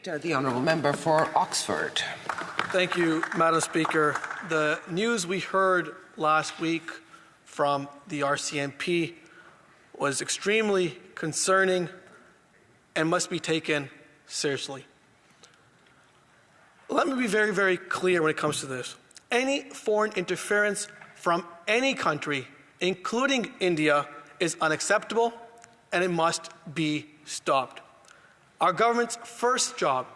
The honourable member for Oxford. Thank you, Madam Speaker. The news we heard last week from the RCMP was extremely concerning and must be taken seriously. Let me be very, very clear when it comes to this. Any foreign interference from any country, including India, is unacceptable and it must be stopped. Our government's first job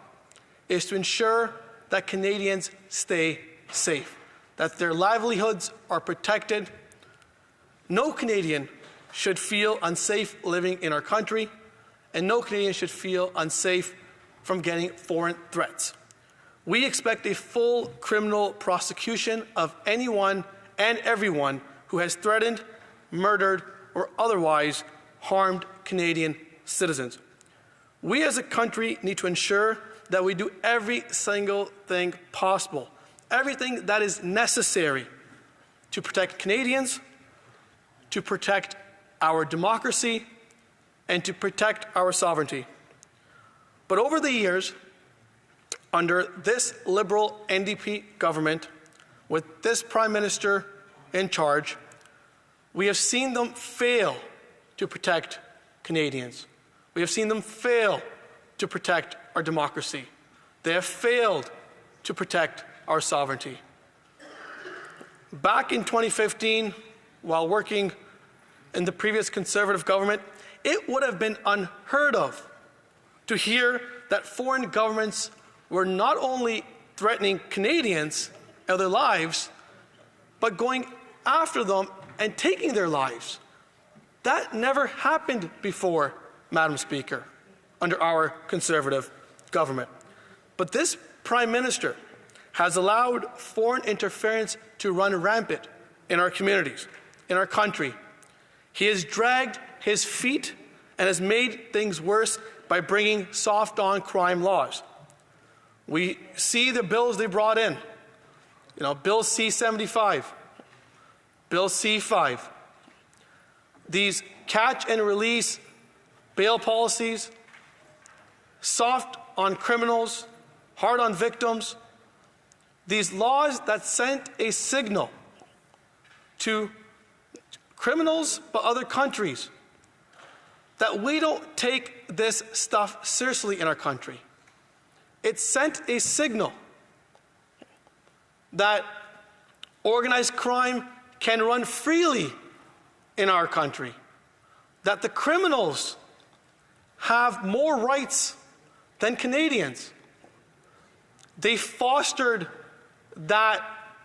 is to ensure that Canadians stay safe, that their livelihoods are protected. No Canadian should feel unsafe living in our country, and no Canadian should feel unsafe from getting foreign threats. We expect a full criminal prosecution of anyone and everyone who has threatened, murdered, or otherwise harmed Canadian citizens. We as a country need to ensure that we do every single thing possible, everything that is necessary to protect Canadians, to protect our democracy, and to protect our sovereignty. But over the years, under this Liberal NDP government, with this Prime Minister in charge, we have seen them fail to protect Canadians. We have seen them fail to protect our democracy. They have failed to protect our sovereignty. Back in 2015, while working in the previous Conservative government, it would have been unheard of to hear that foreign governments were not only threatening Canadians and their lives, but going after them and taking their lives. That never happened before, Madam Speaker, under our Conservative government. But this Prime Minister has allowed foreign interference to run rampant in our communities, in our country. He has dragged his feet and has made things worse by bringing soft-on crime laws. We see the bills they brought in. Bill C-75, Bill C-5. These catch and release bail policies, soft on criminals, hard on victims. These laws that sent a signal to criminals but other countries that we don't take this stuff seriously in our country. It sent a signal that organized crime can run freely in our country, that the criminals have more rights than Canadians. They fostered that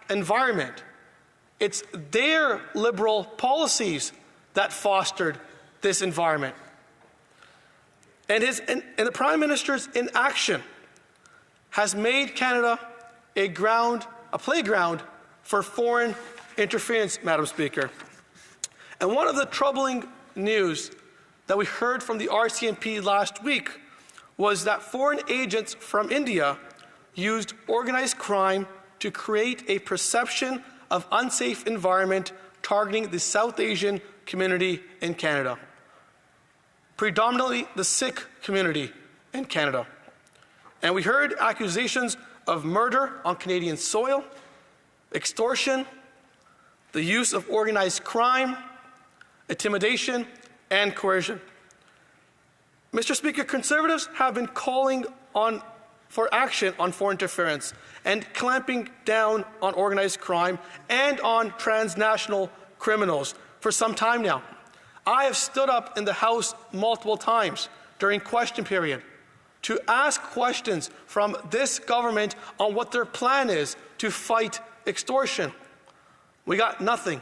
environment. It's their Liberal policies that fostered this environment. And the Prime Minister's inaction has made Canada a playground for foreign interference, Madam Speaker. And one of the troubling news that we heard from the RCMP last week was that foreign agents from India used organized crime to create a perception of unsafe environment targeting the South Asian community in Canada, predominantly the Sikh community in Canada. And we heard accusations of murder on Canadian soil, extortion, the use of organized crime, intimidation, and coercion. Mr. Speaker, Conservatives have been calling for action on foreign interference and clamping down on organized crime and on transnational criminals for some time now. I have stood up in the House multiple times during question period to ask questions from this government on what their plan is to fight extortion. We got nothing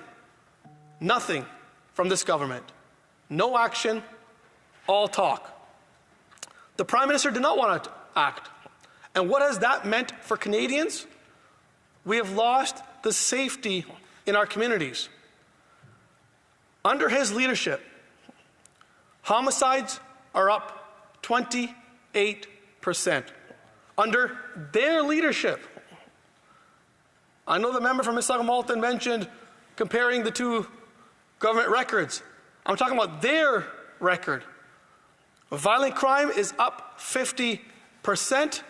from this government. No action, all talk. The Prime Minister did not want to act. And what has that meant for Canadians? We have lost the safety in our communities. Under his leadership, homicides are up 28%. Under their leadership. I know the member from Mississauga Malton mentioned comparing the two government records. I'm talking about their record. Violent crime is up 50%. 100%.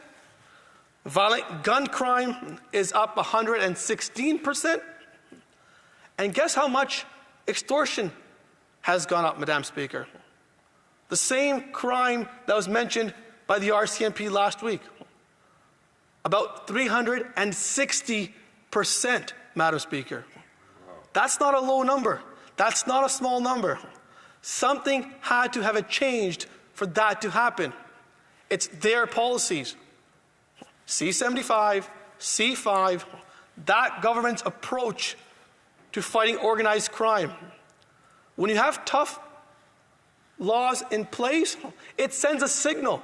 Violent gun crime is up 116%. And guess how much extortion has gone up, Madam Speaker? The same crime that was mentioned by the RCMP last week. About 360%, Madam Speaker. That's not a low number. That's not a small number. Something had to have changed for that to happen. It's their policies. C-75, C-5, that government's approach to fighting organized crime. When you have tough laws in place, it sends a signal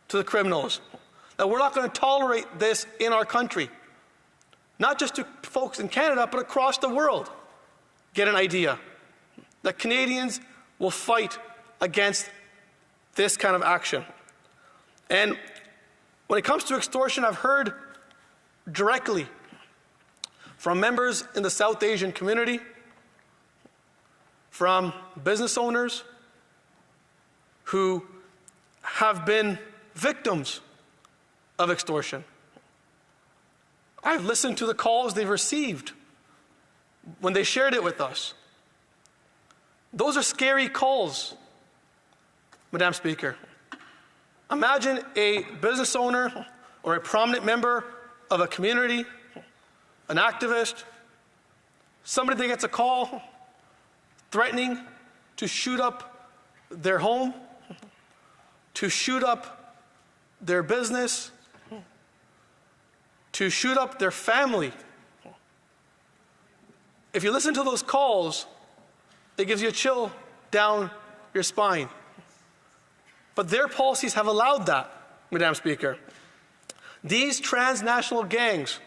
to the criminals that we're not going to tolerate this in our country. Not just to folks in Canada, but across the world. Get an idea that Canadians will fight against this kind of action. And when it comes to extortion, I've heard directly from members in the South Asian community, from business owners who have been victims of extortion. I've listened to the calls they've received when they shared it with us. Those are scary calls, Madam Speaker. Imagine a business owner or a prominent member of a community, an activist, somebody that gets a call threatening to shoot up their home, to shoot up their business, to shoot up their family. If you listen to those calls, it gives you a chill down your spine. But their policies have allowed that, Madam Speaker. These transnational gangs,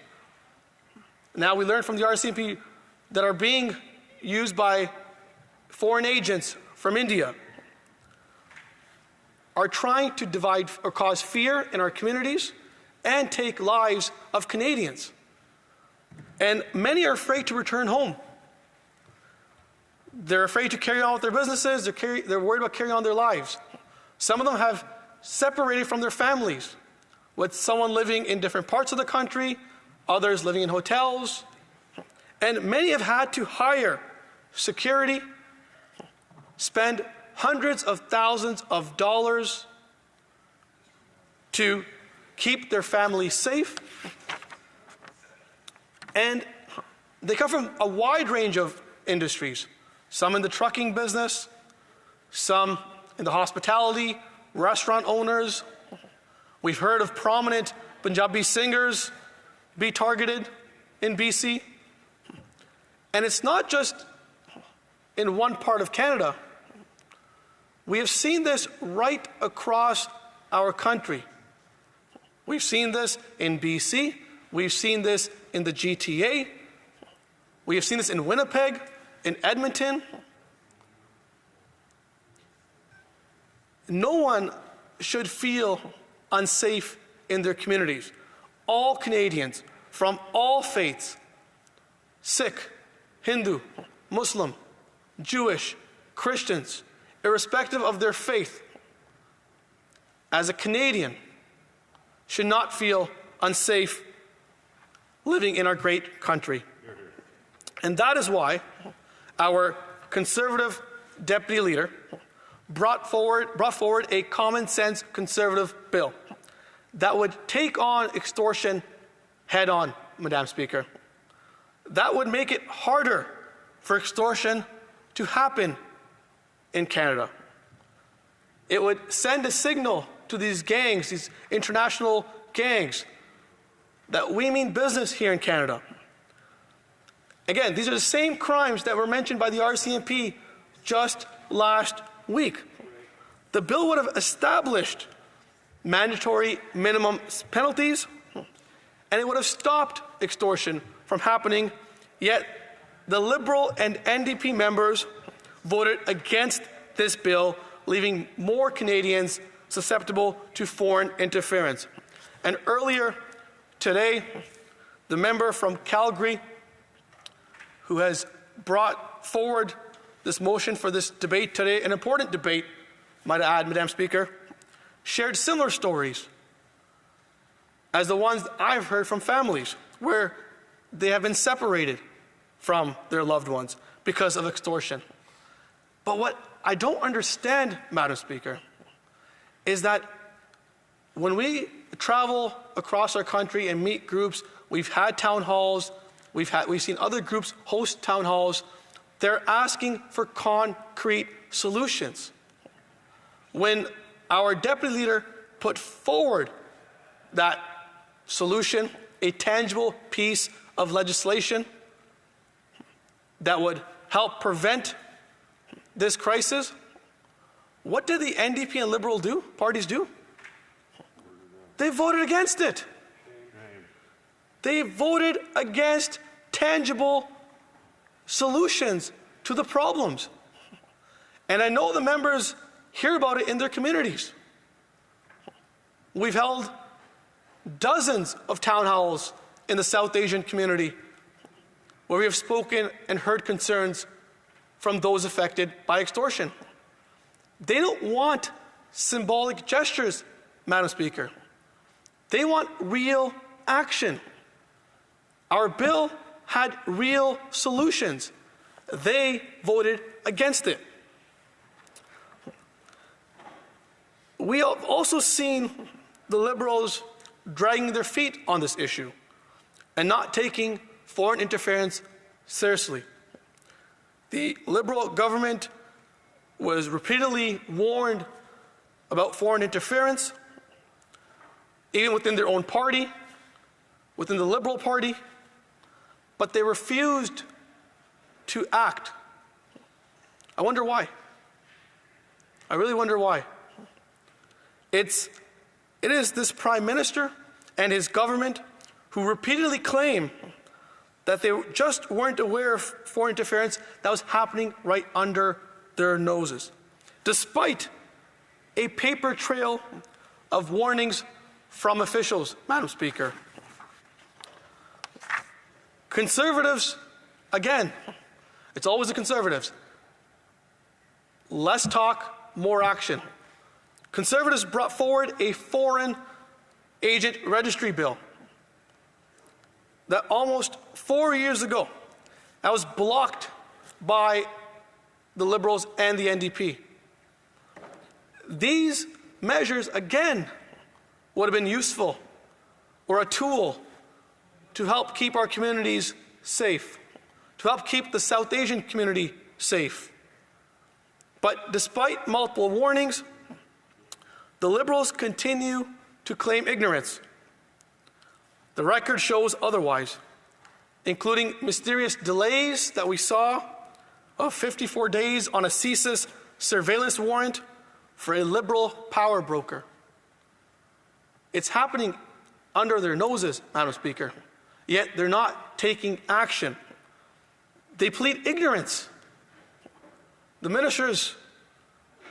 now we learned from the RCMP, that are being used by foreign agents from India, are trying to divide or cause fear in our communities and take lives of Canadians. And many are afraid to return home. They're afraid to carry on with their businesses. They're worried about carrying on their lives. Some of them have separated from their families, with someone living in different parts of the country, others living in hotels. And many have had to hire security, spend hundreds of thousands of dollars to keep their families safe. And they come from a wide range of industries. Some in the trucking business, some in the hospitality, restaurant owners. We've heard of prominent Punjabi singers be targeted in BC. And it's not just in one part of Canada. We have seen this right across our country. We've seen this in BC. We've seen this in the GTA. We have seen this in Winnipeg, in Edmonton. No one should feel unsafe in their communities. All Canadians from all faiths, Sikh, Hindu, Muslim, Jewish, Christians, irrespective of their faith, as a Canadian, should not feel unsafe living in our great country. And that is why our Conservative Deputy Leader brought forward a common sense Conservative bill that would take on extortion head on, Madam Speaker. That would make it harder for extortion to happen in Canada. It would send a signal to these gangs, these international gangs, that we mean business here in Canada. Again, these are the same crimes that were mentioned by the RCMP just last week. The bill would have established mandatory minimum penalties, and it would have stopped extortion from happening, yet the Liberal and NDP members voted against this bill, leaving more Canadians susceptible to foreign interference. And earlier today, the member from Calgary, who has brought forward this motion for this debate today, an important debate, might I add, Madam Speaker, shared similar stories as the ones I've heard from families where they have been separated from their loved ones because of extortion. But what I don't understand, Madam Speaker, is that when we travel across our country and meet groups, we've had town halls, we've seen other groups host town halls, they're asking for concrete solutions. When our deputy leader put forward that solution, a tangible piece of legislation that would help prevent this crisis, what did the NDP and Liberal parties do? They voted against it. They voted against tangible solutions to the problems. And I know the members hear about it in their communities. We've held dozens of town halls in the South Asian community where we have spoken and heard concerns from those affected by extortion. They don't want symbolic gestures, Madam Speaker. They want real action. Our bill had real solutions. They voted against it. We have also seen the Liberals dragging their feet on this issue and not taking foreign interference seriously. The Liberal government was repeatedly warned about foreign interference, even within their own party, within the Liberal Party, but they refused to act. I wonder why. I really wonder why. It is this Prime Minister and his government who repeatedly claim that they just weren't aware of foreign interference that was happening right under their noses, despite a paper trail of warnings from officials, Madam Speaker. Conservatives, again, it's always the Conservatives. Less talk, more action. Conservatives brought forward a foreign agent registry bill that almost 4 years ago, that was blocked by the Liberals and the NDP. These measures, again, would have been useful or a tool to help keep our communities safe, to help keep the South Asian community safe. But despite multiple warnings, the Liberals continue to claim ignorance. The record shows otherwise, including mysterious delays that we saw of 54 days on a CSIS surveillance warrant for a Liberal power broker. It's happening under their noses, Madam Speaker, yet they're not taking action. They plead ignorance. The ministers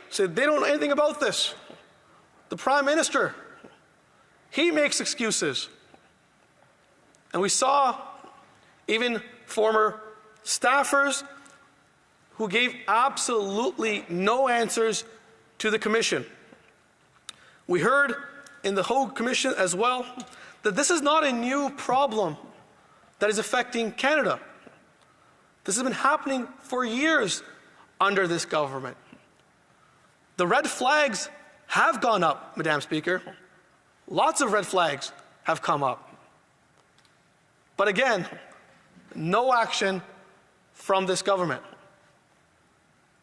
said they don't know anything about this. The Prime Minister, he makes excuses. And we saw even former staffers who gave absolutely no answers to the Commission. We heard in the Hogue Commission as well that this is not a new problem that is affecting Canada. This has been happening for years under this government. The red flags have gone up, Madam Speaker. Lots of red flags have come up. But again, no action from this government.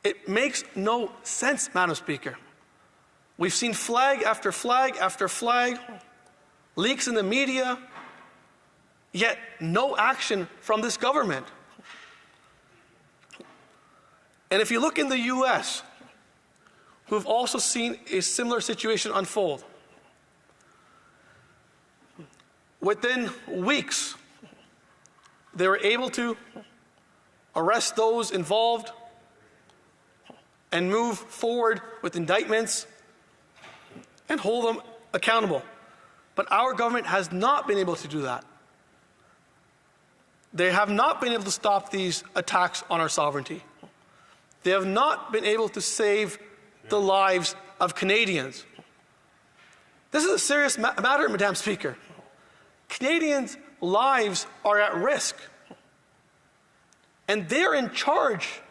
It makes no sense, Madam Speaker. We've seen flag after flag after flag, leaks in the media, yet no action from this government. And if you look in the US, who've also seen a similar situation unfold, within weeks, they were able to arrest those involved and move forward with indictments and hold them accountable. But our government has not been able to do that. They have not been able to stop these attacks on our sovereignty. They have not been able to save the lives of Canadians. This is a serious matter, Madam Speaker. Canadians' lives are at risk. And they're in charge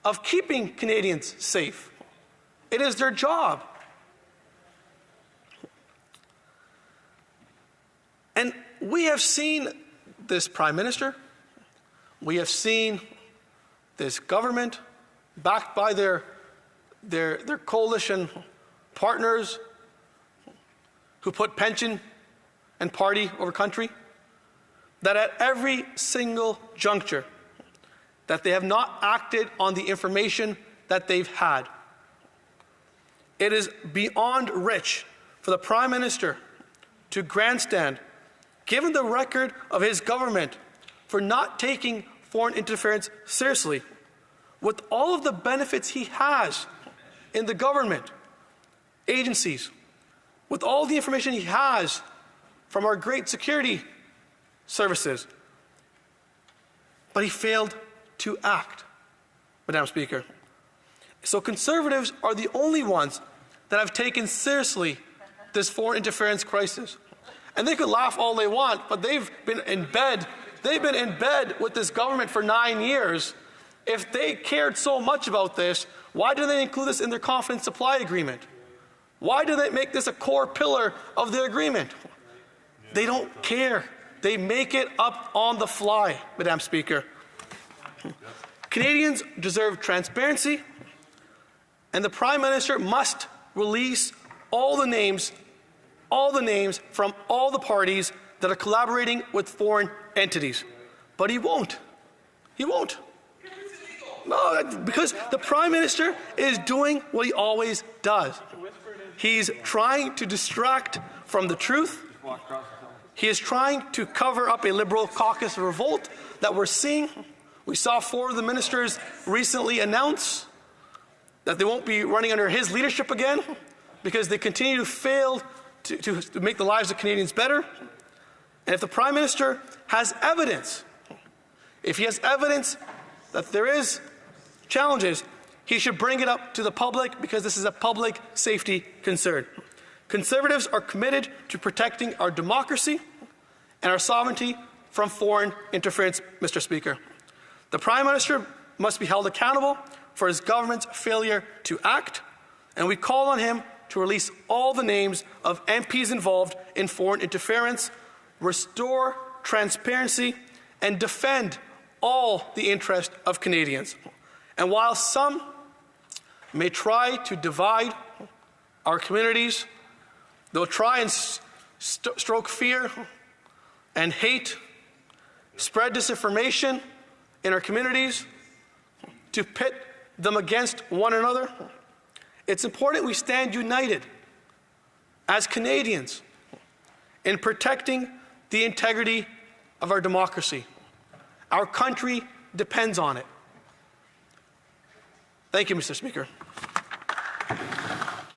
of keeping Canadians safe. It is their job. And we have seen this Prime Minister, we have seen this government, backed by their coalition partners who put pension and party over country, that at every single juncture that they have not acted on the information that they've had. It is beyond rich for the Prime Minister to grandstand, given the record of his government for not taking foreign interference seriously, with all of the benefits he has in the government, agencies, with all the information he has from our great security services. But he failed to act, Madam Speaker. So Conservatives are the only ones that have taken seriously this foreign interference crisis. And they could laugh all they want, but they've been in bed with this government for 9 years. If they cared so much about this, why do they include this in their confidence supply agreement? Why do they make this a core pillar of the agreement? They don't care. They make it up on the fly, Madam Speaker. Canadians deserve transparency, and the Prime Minister must release all the names from all the parties that are collaborating with foreign entities. But he won't. He won't. No, because the Prime Minister is doing what he always does. He's trying to distract from the truth. He is trying to cover up a Liberal caucus revolt that we're seeing. We saw 4 of the ministers recently announce that they won't be running under his leadership again because they continue to fail to make the lives of Canadians better. And if the Prime Minister has evidence, if he has evidence that there is challenges, he should bring it up to the public because this is a public safety concern. Conservatives are committed to protecting our democracy and our sovereignty from foreign interference, Mr. Speaker. The Prime Minister must be held accountable for his government's failure to act, and we call on him to release all the names of MPs involved in foreign interference, restore transparency, and defend all the interest of Canadians. And while some may try to divide our communities, they'll try and stoke fear and hate, spread disinformation in our communities to pit them against one another. It's important we stand united as Canadians in protecting the integrity of our democracy. Our country depends on it. Thank you, Mr. Speaker.